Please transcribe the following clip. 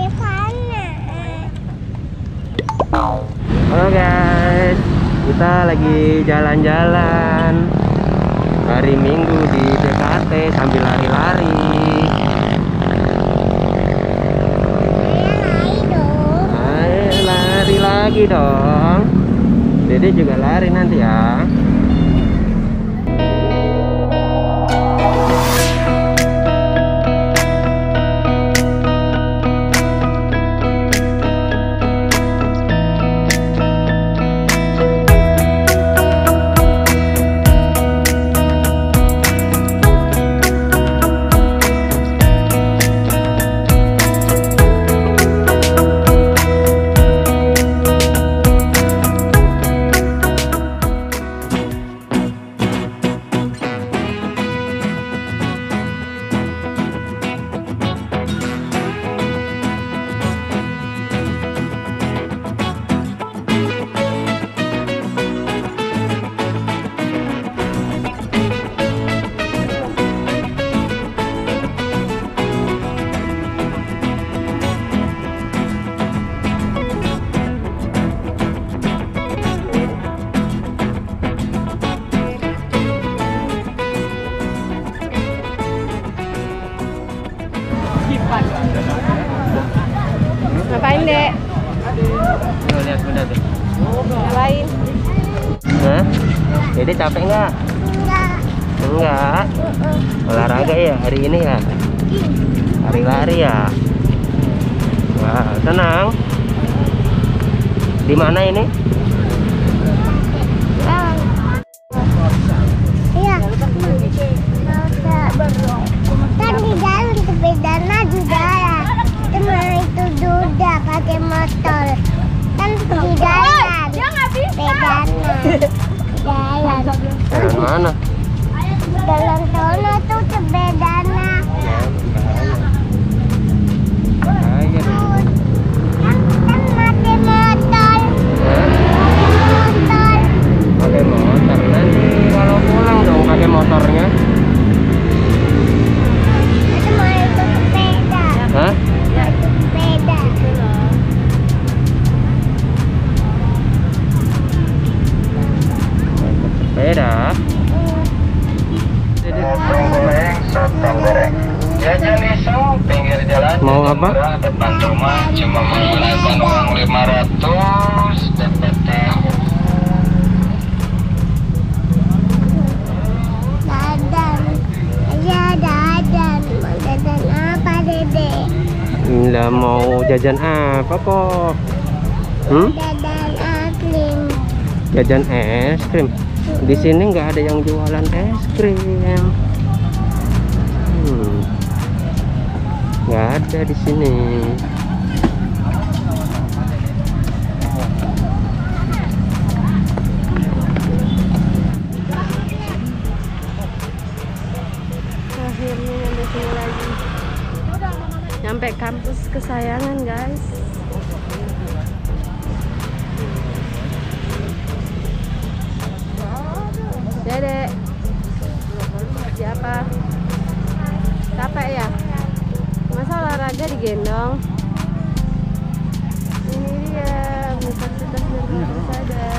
Halo guys, kita lagi jalan-jalan hari Minggu di BKT sambil lari-lari. Ayo lari lagi dong. Dede juga lari nanti ya. Ngapain, Dek? Tuh, lihat kuda tuh. Nyalain. Hah? Dede capek nggak? Enggak. Olahraga ya hari ini ya? Hari lari ya? Wah, tenang. Di mana ini? Iya. Kan di jalan sepedana di jalan. Teman itu duda pakai motor. Kan di jalan. Sepedana. Jalan. Jalan mana? Jalan sono tuh sepedana. Bahaya dong. Kan pakai motor. Motor. Pakai motor nanti kalau pulang dong pakai motornya. Itu mau itu sepeda. Hah? Itu sepeda. Sepeda. Jajan isu pinggir jalan. Mau apa? Depan rumah cuma menggunakan uang 500 dapat tahu. Dadan. Iya dadan. Mau dadan apa Dede? Nggak mau jajan apa kok? Dadan aklim. Jajan es krim. Di sini nggak ada yang jualan es krim. Nggak ada di sini. Akhirnya nyampe sini lagi. Nyampe kampus kesayangan, guys. Dedek. Siapa? Capek ya? Masa olahraga digendong? Ini dia Universitas Negeri Sada.